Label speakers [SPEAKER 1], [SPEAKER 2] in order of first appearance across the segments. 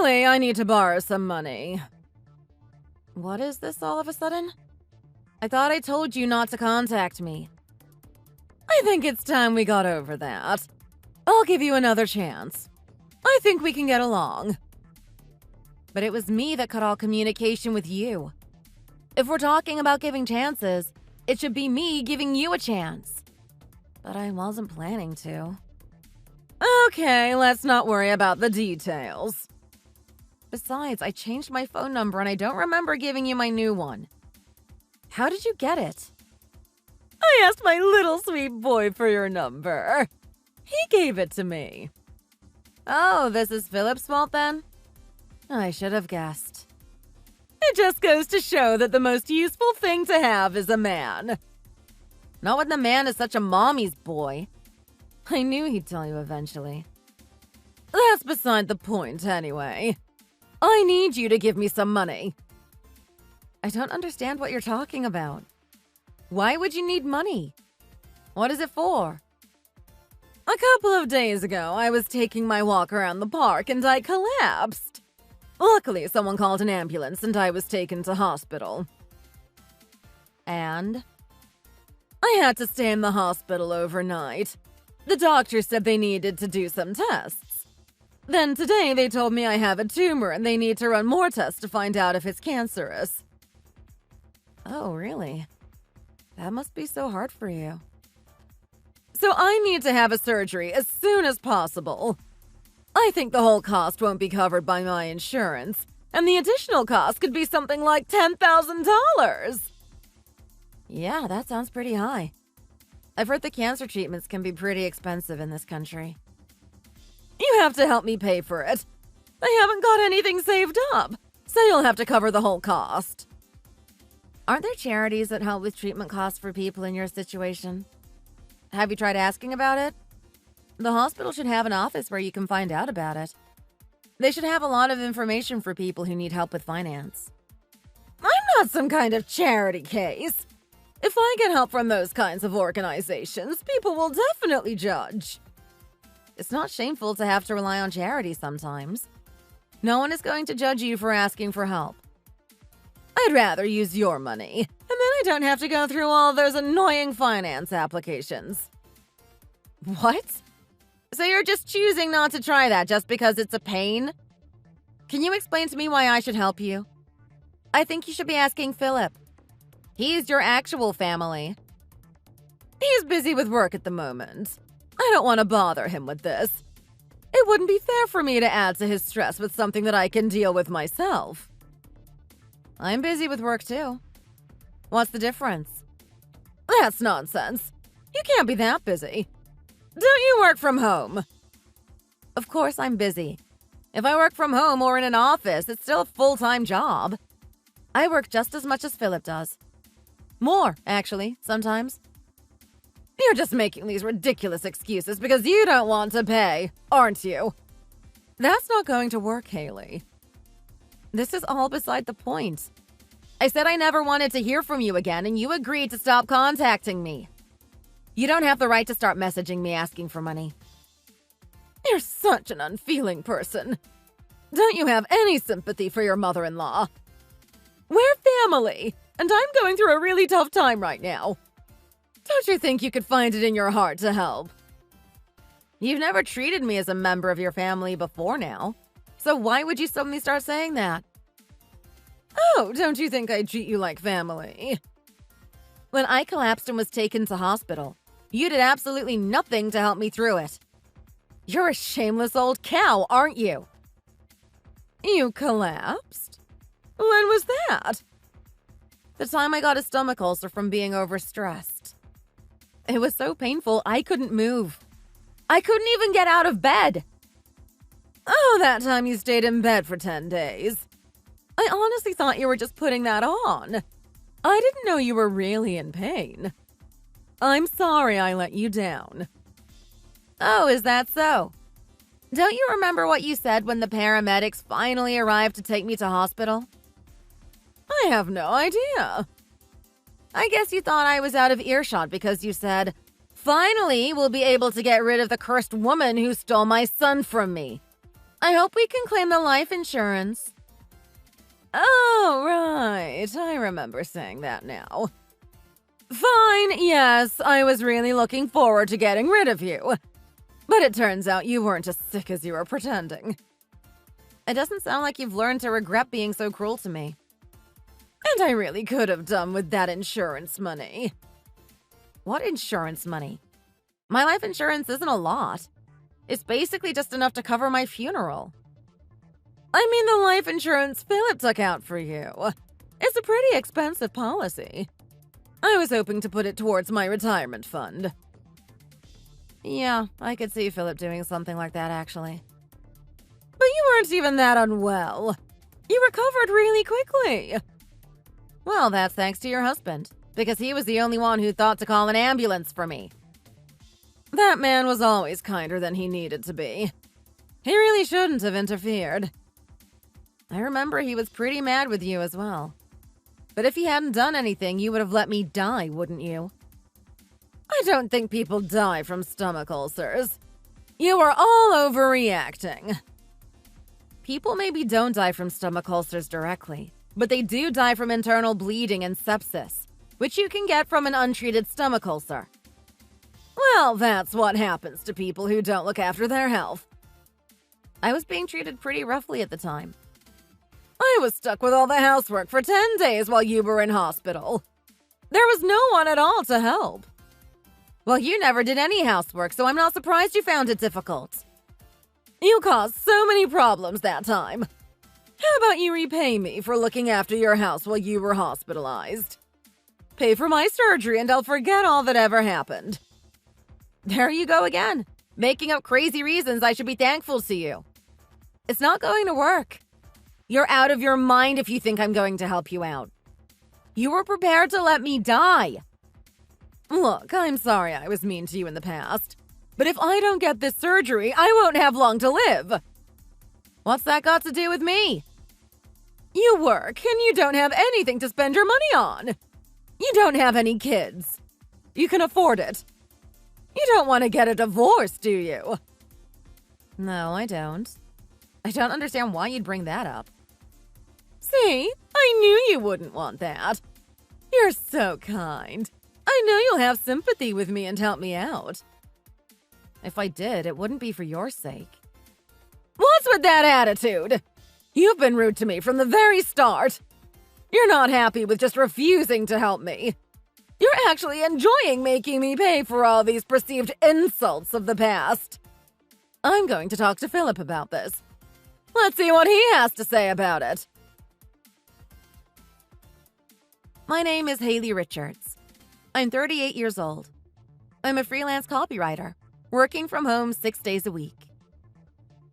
[SPEAKER 1] Really, I need to borrow some money. What is this all of a sudden? I thought I told you not to contact me. I think it's time we got over that. I'll give you another chance. I think we can get along. But it was me that cut all communication with you. If we're talking about giving chances, it should be me giving you a chance. But I wasn't planning to. Okay, let's not worry about the details. Besides, I changed my phone number and I don't remember giving you my new one. How did you get it? I asked my little sweet boy for your number. He gave it to me. Oh, this is Philip's fault then? I should have guessed. It just goes to show that the most useful thing to have is a man. Not when the man is such a mommy's boy. I knew he'd tell you eventually. That's beside the point anyway. I need you to give me some money. I don't understand what you're talking about. Why would you need money? What is it for? A couple of days ago, I was taking my walk around the park and I collapsed. Luckily, someone called an ambulance and I was taken to hospital. And? I had to stay in the hospital overnight. The doctor said they needed to do some tests. Then today they told me I have a tumor and they need to run more tests to find out if it's cancerous. Oh, really? That must be so hard for you. So I need to have a surgery as soon as possible. I think the whole cost won't be covered by my insurance, and the additional cost could be something like $10,000. Yeah, that sounds pretty high. I've heard the cancer treatments can be pretty expensive in this country. You have to help me pay for it. I haven't got anything saved up, so you'll have to cover the whole cost. Aren't there charities that help with treatment costs for people in your situation? Have you tried asking about it? The hospital should have an office where you can find out about it. They should have a lot of information for people who need help with finance. I'm not some kind of charity case. If I get help from those kinds of organizations, people will definitely judge. It's not shameful to have to rely on charity sometimes. No one is going to judge you for asking for help. I'd rather use your money, and then I don't have to go through all those annoying finance applications. What? So you're just choosing not to try that just because it's a pain? Can you explain to me why I should help you? I think you should be asking Philip. He's your actual family. He's busy with work at the moment. I don't want to bother him with this. It wouldn't be fair for me to add to his stress with something that I can deal with myself. I'm busy with work too. What's the difference? That's nonsense. You can't be that busy. Don't you work from home? Of course I'm busy. If I work from home or in an office, it's still a full-time job. I work just as much as Philip does. More, actually, sometimes. You're just making these ridiculous excuses because you don't want to pay, aren't you? That's not going to work, Haley. This is all beside the point. I said I never wanted to hear from you again, and you agreed to stop contacting me. You don't have the right to start messaging me asking for money. You're such an unfeeling person. Don't you have any sympathy for your mother-in-law? We're family, and I'm going through a really tough time right now. Don't you think you could find it in your heart to help? You've never treated me as a member of your family before now, so why would you suddenly start saying that? Oh, don't you think I treat you like family? When I collapsed and was taken to hospital, you did absolutely nothing to help me through it. You're a shameless old cow, aren't you? You collapsed? When was that? The time I got a stomach ulcer from being overstressed. It was so painful I couldn't move. I couldn't even get out of bed. Oh, that time you stayed in bed for 10 days. I honestly thought you were just putting that on. I didn't know you were really in pain. I'm sorry I let you down. Oh, is that so? Don't you remember what you said when the paramedics finally arrived to take me to hospital? I have no idea. I guess you thought I was out of earshot because you said, "Finally, we'll be able to get rid of the cursed woman who stole my son from me." I hope we can claim the life insurance. Oh, right. I remember saying that now. Fine, yes, I was really looking forward to getting rid of you. But it turns out you weren't as sick as you were pretending. It doesn't sound like you've learned to regret being so cruel to me. And I really could have done with that insurance money. What insurance money? My life insurance isn't a lot. It's basically just enough to cover my funeral. I mean the life insurance Philip took out for you. It's a pretty expensive policy. I was hoping to put it towards my retirement fund. Yeah, I could see Philip doing something like that, actually. But you weren't even that unwell. You recovered really quickly. Well, that's thanks to your husband, because he was the only one who thought to call an ambulance for me. That man was always kinder than he needed to be. He really shouldn't have interfered. I remember he was pretty mad with you as well. But if he hadn't done anything, you would have let me die, wouldn't you? I don't think people die from stomach ulcers. You are all overreacting. People maybe don't die from stomach ulcers directly, but they do die from internal bleeding and sepsis, which you can get from an untreated stomach ulcer. Well, that's what happens to people who don't look after their health. I was being treated pretty roughly at the time. I was stuck with all the housework for 10 days while you were in hospital. There was no one at all to help. Well, you never did any housework, so I'm not surprised you found it difficult. You caused so many problems that time. How about you repay me for looking after your house while you were hospitalized? Pay for my surgery and I'll forget all that ever happened. There you go again, making up crazy reasons I should be thankful to you. It's not going to work. You're out of your mind if you think I'm going to help you out. You were prepared to let me die. Look, I'm sorry I was mean to you in the past, but if I don't get this surgery, I won't have long to live. What's that got to do with me? You work and you don't have anything to spend your money on. You don't have any kids. You can afford it. You don't want to get a divorce, do you? No, I don't. I don't understand why you'd bring that up. See, I knew you wouldn't want that. You're so kind. I know you'll have sympathy with me and help me out. If I did, it wouldn't be for your sake. What's with that attitude? You've been rude to me from the very start. You're not happy with just refusing to help me. You're actually enjoying making me pay for all these perceived insults of the past. I'm going to talk to Philip about this. Let's see what he has to say about it. My name is Haley Richards. I'm 38 years old. I'm a freelance copywriter, working from home 6 days a week.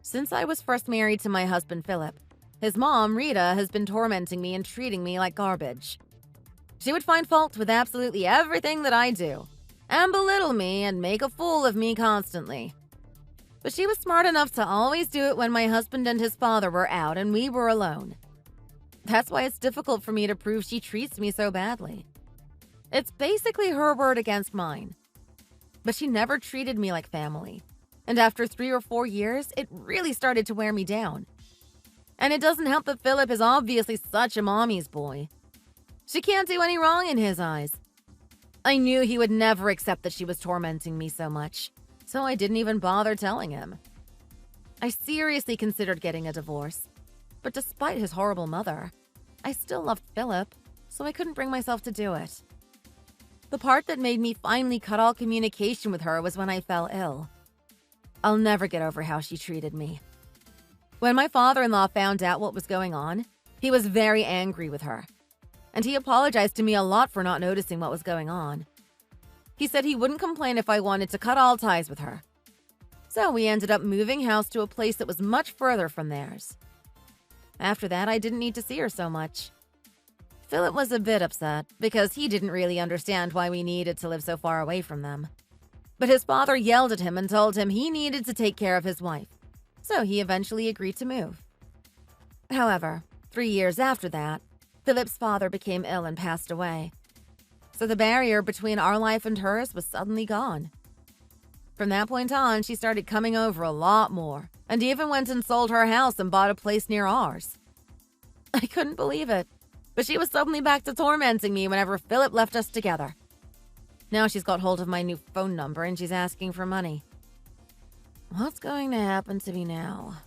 [SPEAKER 1] Since I was first married to my husband Philip, his mom, Rita, has been tormenting me and treating me like garbage. She would find fault with absolutely everything that I do, and belittle me and make a fool of me constantly. But she was smart enough to always do it when my husband and his father were out and we were alone. That's why it's difficult for me to prove she treats me so badly. It's basically her word against mine. But she never treated me like family. And after 3 or 4 years, it really started to wear me down. And it doesn't help that Philip is obviously such a mommy's boy. She can't do any wrong in his eyes. I knew he would never accept that she was tormenting me so much, so I didn't even bother telling him. I seriously considered getting a divorce, but despite his horrible mother, I still loved Philip, so I couldn't bring myself to do it. The part that made me finally cut all communication with her was when I fell ill. I'll never get over how she treated me. When my father-in-law found out what was going on, he was very angry with her. And he apologized to me a lot for not noticing what was going on. He said he wouldn't complain if I wanted to cut all ties with her. So we ended up moving house to a place that was much further from theirs. After that, I didn't need to see her so much. Philip was a bit upset because he didn't really understand why we needed to live so far away from them. But his father yelled at him and told him he needed to take care of his wife, so he eventually agreed to move. However, 3 years after that, Philip's father became ill and passed away. So the barrier between our life and hers was suddenly gone. From that point on, she started coming over a lot more, and even went and sold her house and bought a place near ours. I couldn't believe it, but she was suddenly back to tormenting me whenever Philip left us together. Now she's got hold of my new phone number and she's asking for money. What's going to happen to me now?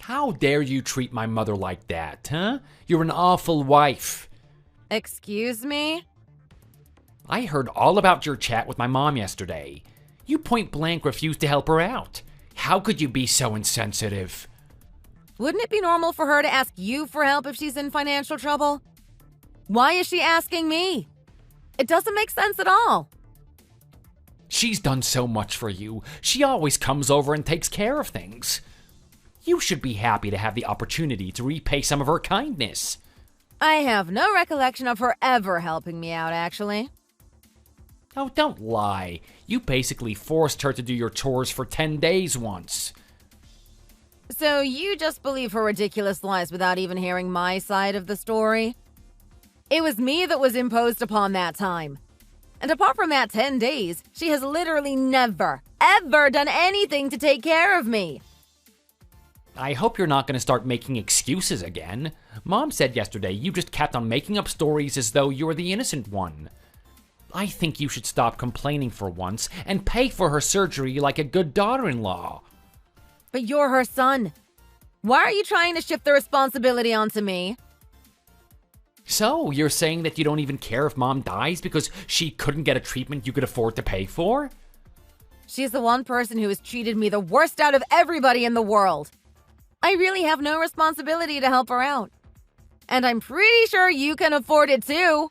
[SPEAKER 2] How dare you treat my mother like that, huh? You're an awful wife.
[SPEAKER 1] Excuse me?
[SPEAKER 2] I heard all about your chat with my mom yesterday. You point blank refused to help her out. How could you be so insensitive?
[SPEAKER 1] Wouldn't it be normal for her to ask you for help if she's in financial trouble? Why is she asking me? It doesn't make sense at all.
[SPEAKER 2] She's done so much for you. She always comes over and takes care of things. You should be happy to have the opportunity to repay some of her kindness.
[SPEAKER 1] I have no recollection of her ever helping me out, actually.
[SPEAKER 2] Oh, don't lie. You basically forced her to do your chores for 10 days once.
[SPEAKER 1] So you just believe her ridiculous lies without even hearing my side of the story? It was me that was imposed upon that time. And apart from that 10 days, she has literally never, ever done anything to take care of me.
[SPEAKER 2] I hope you're not going to start making excuses again. Mom said yesterday you just kept on making up stories as though you were the innocent one. I think you should stop complaining for once and pay for her surgery like a good daughter-in-law.
[SPEAKER 1] But you're her son. Why are you trying to shift the responsibility onto me?
[SPEAKER 2] So, you're saying that you don't even care if Mom dies because she couldn't get a treatment you could afford to pay for?
[SPEAKER 1] She's the one person who has treated me the worst out of everybody in the world. I really have no responsibility to help her out. And I'm pretty sure you can afford it too.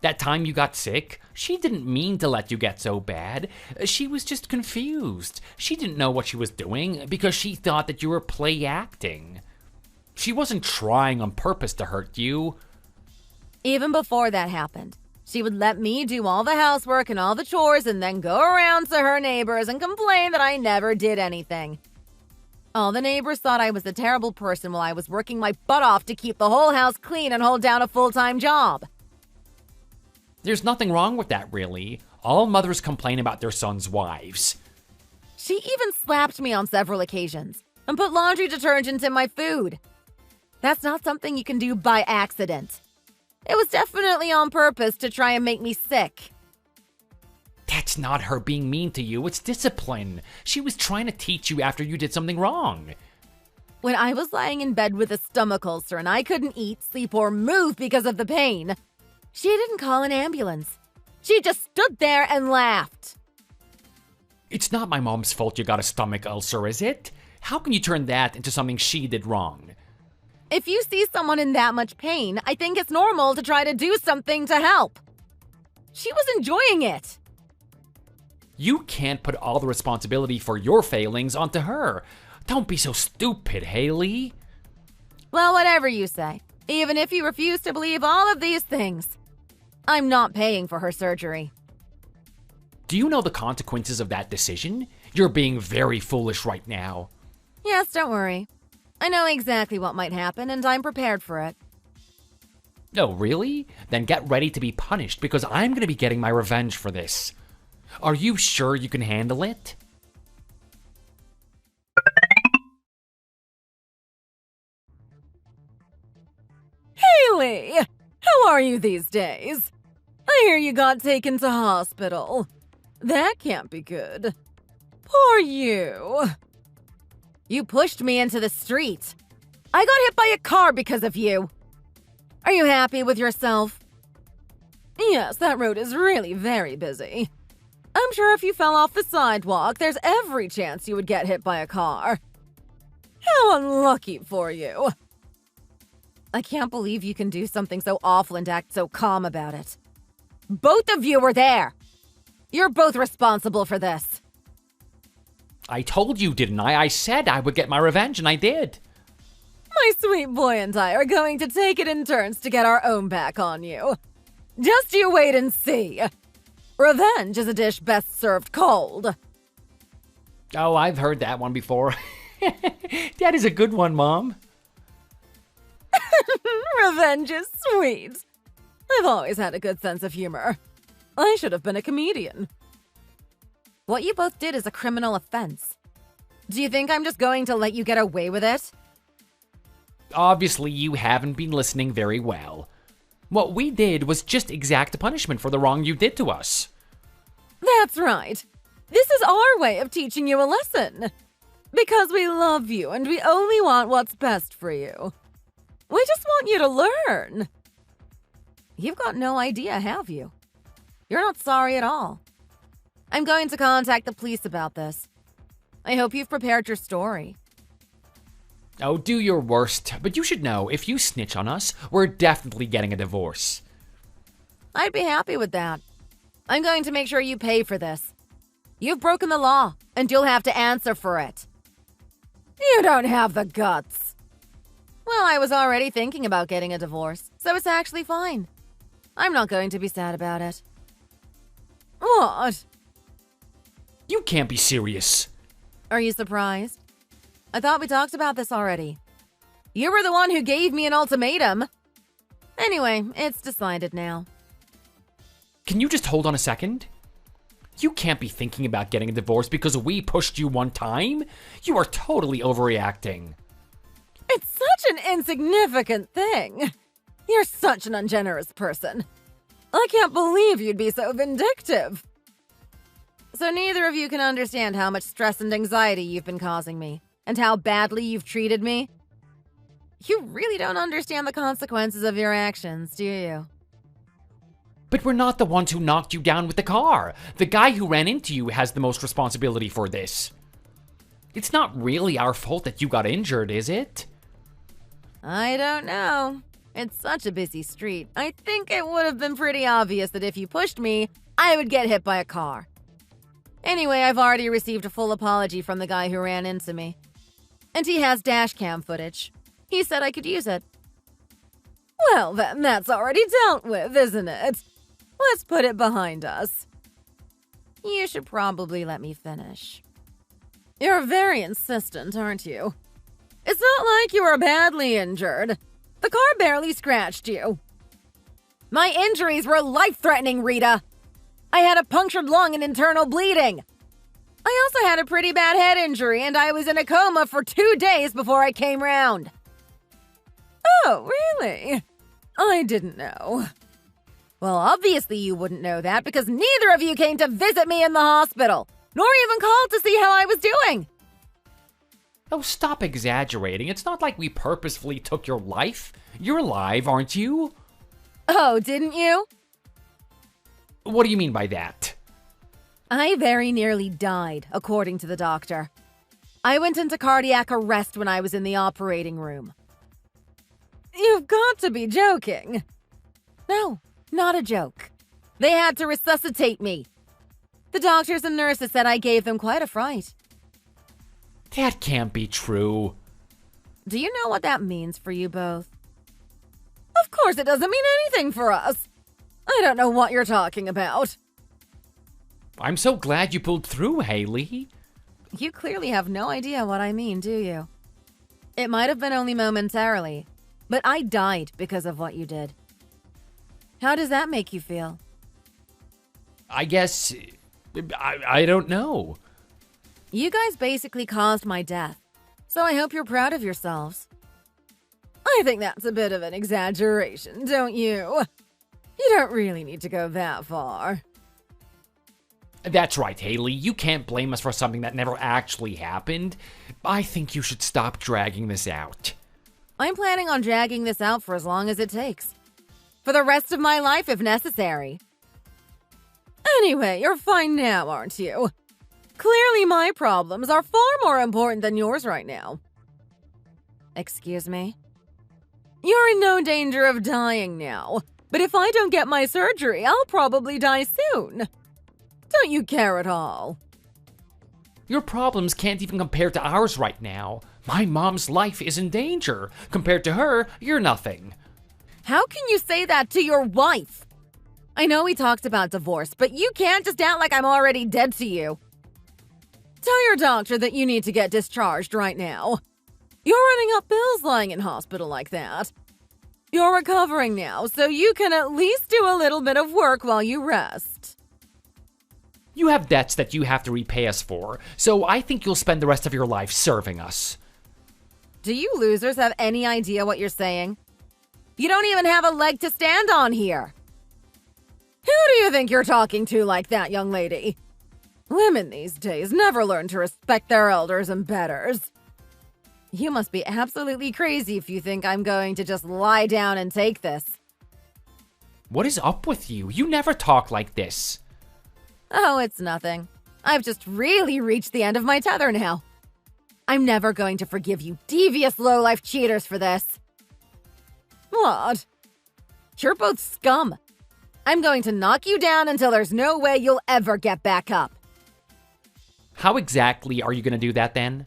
[SPEAKER 2] That time you got sick, she didn't mean to let you get so bad. She was just confused. She didn't know what she was doing because she thought that you were play acting. She wasn't trying on purpose to hurt you.
[SPEAKER 1] Even before that happened, she would let me do all the housework and all the chores and then go around to her neighbors and complain that I never did anything. All the neighbors thought I was a terrible person while I was working my butt off to keep the whole house clean and hold down a full-time job.
[SPEAKER 2] There's nothing wrong with that, really. All mothers complain about their sons' wives.
[SPEAKER 1] She even slapped me on several occasions and put laundry detergent in my food. That's not something you can do by accident. It was definitely on purpose to try and make me sick.
[SPEAKER 2] That's not her being mean to you, it's discipline. She was trying to teach you after you did something wrong.
[SPEAKER 1] When I was lying in bed with a stomach ulcer and I couldn't eat, sleep, or move because of the pain, she didn't call an ambulance. She just stood there and laughed.
[SPEAKER 2] It's not my mom's fault you got a stomach ulcer, is it? How can you turn that into something she did wrong?
[SPEAKER 1] If you see someone in that much pain, I think it's normal to try to do something to help. She was enjoying it.
[SPEAKER 2] You can't put all the responsibility for your failings onto her. Don't be so stupid, Haley.
[SPEAKER 1] Well, whatever you say. Even if you refuse to believe all of these things, I'm not paying for her surgery.
[SPEAKER 2] Do you know the consequences of that decision? You're being very foolish right now.
[SPEAKER 1] Yes, don't worry. I know exactly what might happen, and I'm prepared for it.
[SPEAKER 2] Oh, really? Then get ready to be punished because I'm going to be getting my revenge for this. Are you sure you can handle it?
[SPEAKER 1] Haley! How are you these days? I hear you got taken to hospital. That can't be good. Poor you. You pushed me into the street. I got hit by a car because of you. Are you happy with yourself? Yes, that road is really very busy. I'm sure if you fell off the sidewalk, there's every chance you would get hit by a car. How unlucky for you. I can't believe you can do something so awful and act so calm about it. Both of you were there. You're both responsible for this.
[SPEAKER 2] I told you, didn't I? I said I would get my revenge, and I did.
[SPEAKER 1] My sweet boy and I are going to take it in turns to get our own back on you. Just you wait and see. Revenge is a dish best served cold.
[SPEAKER 2] Oh, I've heard that one before. That is a good one, Mom.
[SPEAKER 1] Revenge is sweet. I've always had a good sense of humor. I should have been a comedian. What you both did is a criminal offense. Do you think I'm just going to let you get away with it?
[SPEAKER 2] Obviously, you haven't been listening very well. What we did was just exact punishment for the wrong you did to us.
[SPEAKER 1] That's right. This is our way of teaching you a lesson. Because we love you and we only want what's best for you. We just want you to learn. You've got no idea, have you? You're not sorry at all. I'm going to contact the police about this. I hope you've prepared your story.
[SPEAKER 2] Oh, do your worst, but you should know, if you snitch on us, we're definitely getting a divorce.
[SPEAKER 1] I'd be happy with that. I'm going to make sure you pay for this. You've broken the law, and you'll have to answer for it. You don't have the guts. Well, I was already thinking about getting a divorce, so it's actually fine. I'm not going to be sad about it. What?
[SPEAKER 2] You can't be serious.
[SPEAKER 1] Are you surprised? I thought we talked about this already. You were the one who gave me an ultimatum. Anyway, it's decided now.
[SPEAKER 2] Can you just hold on a second? You can't be thinking about getting a divorce because we pushed you one time. You are totally overreacting.
[SPEAKER 1] It's such an insignificant thing. You're such an ungenerous person. I can't believe you'd be so vindictive. So neither of you can understand how much stress and anxiety you've been causing me, and how badly you've treated me. You really don't understand the consequences of your actions, do you?
[SPEAKER 2] But we're not the ones who knocked you down with the car. The guy who ran into you has the most responsibility for this. It's not really our fault that you got injured, is it?
[SPEAKER 1] I don't know. It's such a busy street. I think it would have been pretty obvious that if you pushed me, I would get hit by a car. Anyway, I've already received a full apology from the guy who ran into me. And he has dashcam footage. He said I could use it. Well, then that's already dealt with, isn't it? Let's put it behind us. You should probably let me finish. You're very insistent, aren't you? It's not like you were badly injured. The car barely scratched you. My injuries were life-threatening, Rita. I had a punctured lung and internal bleeding. I also had a pretty bad head injury, and I was in a coma for 2 days before I came round. Oh, really? I didn't know. Well, obviously you wouldn't know that because neither of you came to visit me in the hospital, nor even called to see how I was doing.
[SPEAKER 2] Oh, stop exaggerating. It's not like we purposefully took your life. You're alive, aren't you?
[SPEAKER 1] Oh, didn't you?
[SPEAKER 2] What do you mean by that?
[SPEAKER 1] I very nearly died, according to the doctor. I went into cardiac arrest when I was in the operating room. You've got to be joking. No, not a joke. They had to resuscitate me. The doctors and nurses said I gave them quite a fright.
[SPEAKER 2] That can't be true.
[SPEAKER 1] Do you know what that means for you both? Of course it doesn't mean anything for us. I don't know what you're talking about.
[SPEAKER 2] I'm so glad you pulled through, Haley.
[SPEAKER 1] You clearly have no idea what I mean, do you? It might have been only momentarily, but I died because of what you did. How does that make you feel?
[SPEAKER 2] I guess... I don't know.
[SPEAKER 1] You guys basically caused my death, so I hope you're proud of yourselves. I think that's a bit of an exaggeration, don't you? You don't really need to go that far.
[SPEAKER 2] That's right, Haley. You can't blame us for something that never actually happened. I think you should stop dragging this out.
[SPEAKER 1] I'm planning on dragging this out for as long as it takes. For the rest of my life, if necessary. Anyway, you're fine now, aren't you? Clearly my problems are far more important than yours right now. Excuse me? You're in no danger of dying now, but if I don't get my surgery, I'll probably die soon. Don't you care at all?
[SPEAKER 2] Your problems can't even compare to ours right now. My mom's life is in danger. Compared to her, you're nothing.
[SPEAKER 1] How can you say that to your wife? I know we talked about divorce, but you can't just act like I'm already dead to you. Tell your doctor that you need to get discharged right now. You're running up bills lying in hospital like that. You're recovering now, so you can at least do a little bit of work while you rest.
[SPEAKER 2] You have debts that you have to repay us for, so I think you'll spend the rest of your life serving us.
[SPEAKER 1] Do you losers have any idea what you're saying? You don't even have a leg to stand on here. Who do you think you're talking to like that, young lady? Women these days never learn to respect their elders and betters. You must be absolutely crazy if you think I'm going to just lie down and take this.
[SPEAKER 2] What is up with you? You never talk like this.
[SPEAKER 1] Oh, it's nothing. I've just really reached the end of my tether now. I'm never going to forgive you devious low-life cheaters for this. What? You're both scum. I'm going to knock you down until there's no way you'll ever get back up.
[SPEAKER 2] How exactly are you going to do that then?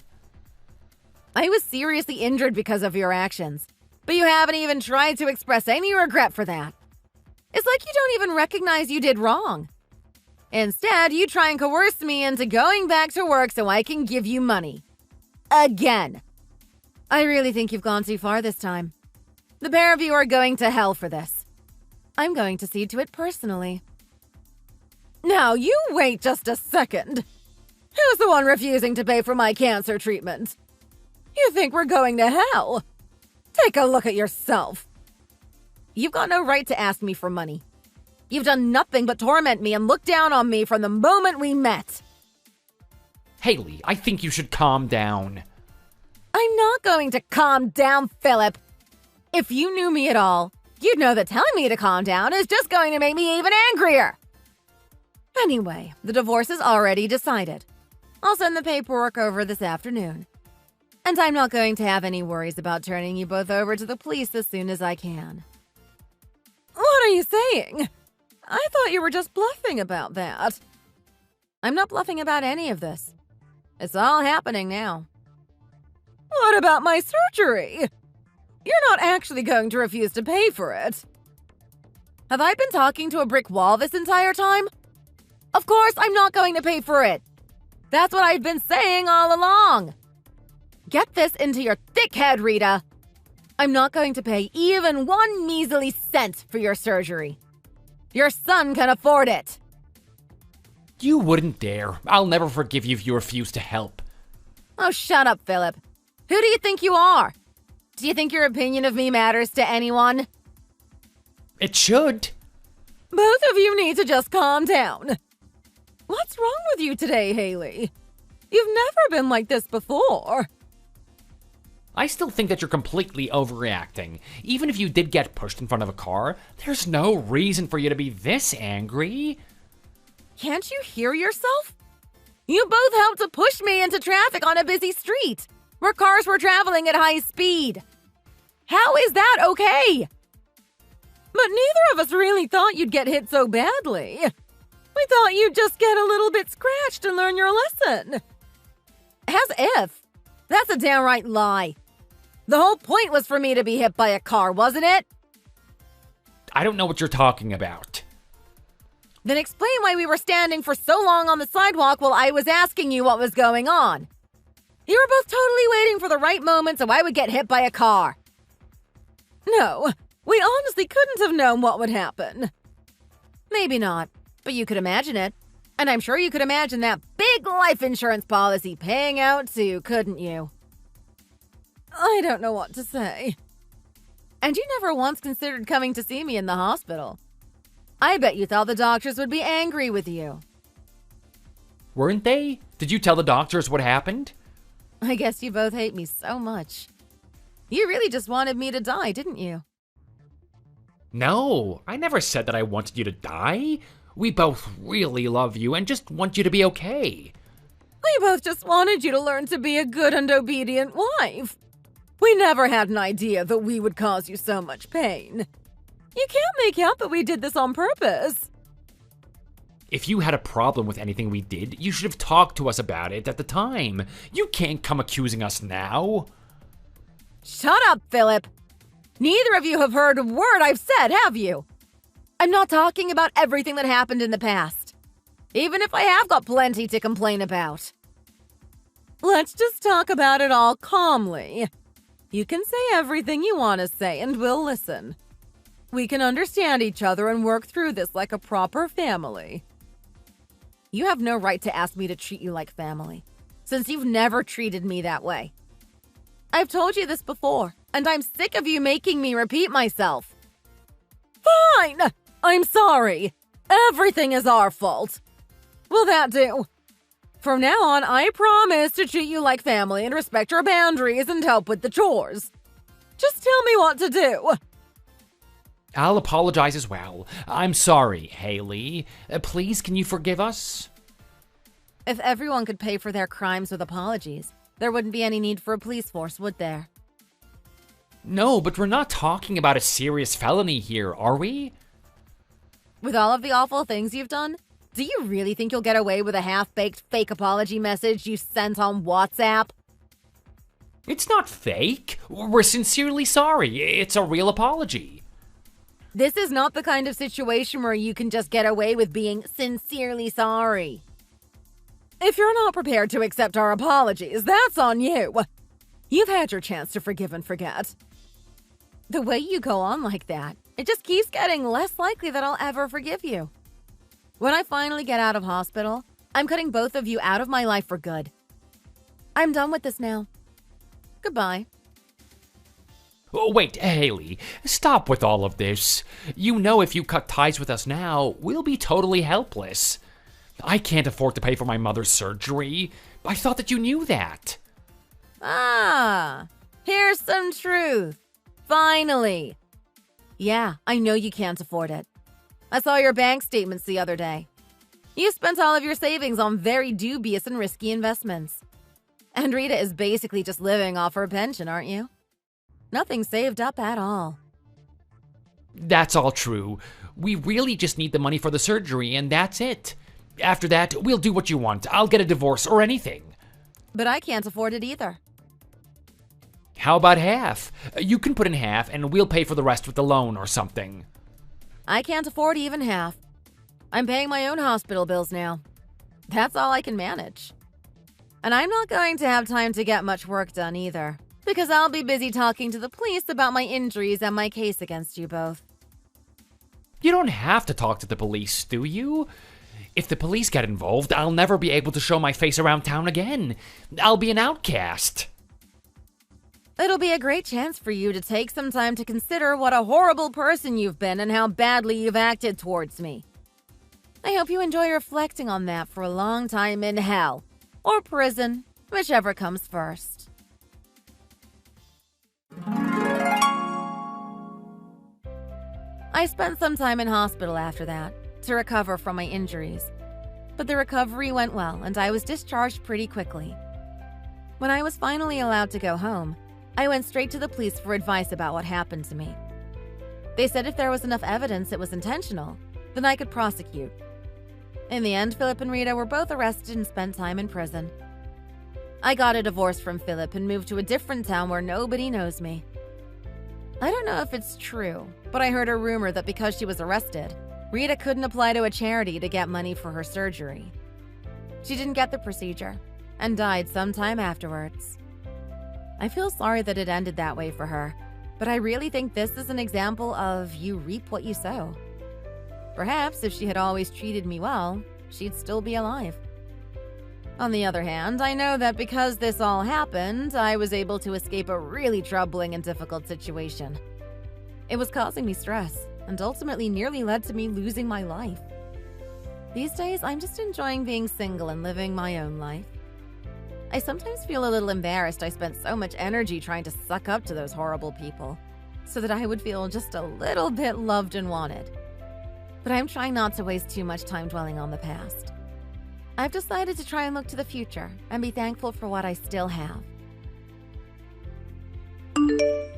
[SPEAKER 1] I was seriously injured because of your actions, but you haven't even tried to express any regret for that. It's like you don't even recognize you did wrong. Instead, you try and coerce me into going back to work so I can give you money. Again. I really think you've gone too far this time. The pair of you are going to hell for this. I'm going to see to it personally. Now, you wait just a second. Who's the one refusing to pay for my cancer treatment? You think we're going to hell? Take a look at yourself. You've got no right to ask me for money. You've done nothing but torment me and look down on me from the moment we met.
[SPEAKER 2] Haley, I think you should calm down.
[SPEAKER 1] I'm not going to calm down, Philip. If you knew me at all, you'd know that telling me to calm down is just going to make me even angrier. Anyway, the divorce is already decided. I'll send the paperwork over this afternoon. And I'm not going to have any worries about turning you both over to the police as soon as I can. What are you saying? I thought you were just bluffing about that. I'm not bluffing about any of this. It's all happening now. What about my surgery? You're not actually going to refuse to pay for it. Have I been talking to a brick wall this entire time? Of course I'm not going to pay for it. That's what I've been saying all along. Get this into your thick head, Rita. I'm not going to pay even one measly cent for your surgery. Your son can afford it.
[SPEAKER 2] You wouldn't dare. I'll never forgive you if you refuse to help.
[SPEAKER 1] Oh, shut up, Philip. Who do you think you are? Do you think your opinion of me matters to anyone?
[SPEAKER 2] It should.
[SPEAKER 1] Both of you need to just calm down. What's wrong with you today, Haley? You've never been like this before.
[SPEAKER 2] I still think that you're completely overreacting. Even if you did get pushed in front of a car, there's no reason for you to be this angry.
[SPEAKER 1] Can't you hear yourself? You both helped to push me into traffic on a busy street, where cars were traveling at high speed. How is that okay? But neither of us really thought you'd get hit so badly. We thought you'd just get a little bit scratched and learn your lesson. As if. That's a downright lie. The whole point was for me to be hit by a car, wasn't it?
[SPEAKER 2] I don't know what you're talking about.
[SPEAKER 1] Then explain why we were standing for so long on the sidewalk while I was asking you what was going on. You were both totally waiting for the right moment so I would get hit by a car. No, we honestly couldn't have known what would happen. Maybe not, but you could imagine it. And I'm sure you could imagine that big life insurance policy paying out too, couldn't you? I don't know what to say. And you never once considered coming to see me in the hospital. I bet you thought the doctors would be angry with you.
[SPEAKER 2] Weren't they? Did you tell the doctors what happened?
[SPEAKER 1] I guess you both hate me so much. You really just wanted me to die, didn't you?
[SPEAKER 2] No, I never said that I wanted you to die. We both really love you and just want you to be okay.
[SPEAKER 1] We both just wanted you to learn to be a good and obedient wife. We never had an idea that we would cause you so much pain. You can't make out that we did this on purpose.
[SPEAKER 2] If you had a problem with anything we did, you should have talked to us about it at the time. You can't come accusing us now.
[SPEAKER 1] Shut up, Philip. Neither of you have heard a word I've said, have you? I'm not talking about everything that happened in the past, even if I have got plenty to complain about. Let's just talk about it all calmly. You can say everything you want to say and we'll listen. We can understand each other and work through this like a proper family. You have no right to ask me to treat you like family, since you've never treated me that way. I've told you this before, and I'm sick of you making me repeat myself. Fine! I'm sorry. Everything is our fault. Will that do? From now on, I promise to treat you like family and respect your boundaries and help with the chores. Just tell me what to do.
[SPEAKER 2] I'll apologize as well. I'm sorry, Haley. Please, can you forgive us?
[SPEAKER 1] If everyone could pay for their crimes with apologies, there wouldn't be any need for a police force, would there?
[SPEAKER 2] No, but we're not talking about a serious felony here, are we?
[SPEAKER 1] With all of the awful things you've done, do you really think you'll get away with a half-baked fake apology message you sent on WhatsApp?
[SPEAKER 2] It's not fake. We're sincerely sorry. It's a real apology.
[SPEAKER 1] This is not the kind of situation where you can just get away with being sincerely sorry. If you're not prepared to accept our apologies, that's on you. You've had your chance to forgive and forget. The way you go on like that, it just keeps getting less likely that I'll ever forgive you. When I finally get out of hospital, I'm cutting both of you out of my life for good. I'm done with this now. Goodbye.
[SPEAKER 2] Oh, wait, Haley, stop with all of this. You know if you cut ties with us now, we'll be totally helpless. I can't afford to pay for my mother's surgery. I thought that you knew that.
[SPEAKER 1] Ah, here's some truth. Finally. Yeah, I know you can't afford it. I saw your bank statements the other day. You spent all of your savings on very dubious and risky investments. And Rita is basically just living off her pension, aren't you? Nothing saved up at all.
[SPEAKER 2] That's all true. We really just need the money for the surgery, and that's it. After that, we'll do what you want. I'll get a divorce or anything.
[SPEAKER 1] But I can't afford it either.
[SPEAKER 2] How about half? You can put in half, and we'll pay for the rest with the loan or something.
[SPEAKER 1] I can't afford even half. I'm paying my own hospital bills now. That's all I can manage. And I'm not going to have time to get much work done either, because I'll be busy talking to the police about my injuries and my case against you both.
[SPEAKER 2] You don't have to talk to the police, do you? If the police get involved, I'll never be able to show my face around town again. I'll be an outcast.
[SPEAKER 1] It'll be a great chance for you to take some time to consider what a horrible person you've been and how badly you've acted towards me. I hope you enjoy reflecting on that for a long time in hell, or prison, whichever comes first. I spent some time in hospital after that, to recover from my injuries. But the recovery went well, and I was discharged pretty quickly. When I was finally allowed to go home, I went straight to the police for advice about what happened to me. They said if there was enough evidence it was intentional, then I could prosecute. In the end, Philip and Rita were both arrested and spent time in prison. I got a divorce from Philip and moved to a different town where nobody knows me. I don't know if it's true, but I heard a rumor that because she was arrested, Rita couldn't apply to a charity to get money for her surgery. She didn't get the procedure and died sometime afterwards. I feel sorry that it ended that way for her, but I really think this is an example of you reap what you sow. Perhaps if she had always treated me well, she'd still be alive. On the other hand, I know that because this all happened, I was able to escape a really troubling and difficult situation. It was causing me stress and ultimately nearly led to me losing my life. These days, I'm just enjoying being single and living my own life. I sometimes feel a little embarrassed I spent so much energy trying to suck up to those horrible people, so that I would feel just a little bit loved and wanted. But I'm trying not to waste too much time dwelling on the past. I've decided to try and look to the future and be thankful for what I still have.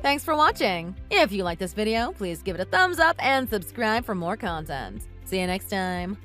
[SPEAKER 1] Thanks for watching! If you like this video, please give it a thumbs up and subscribe for more content. See you next time!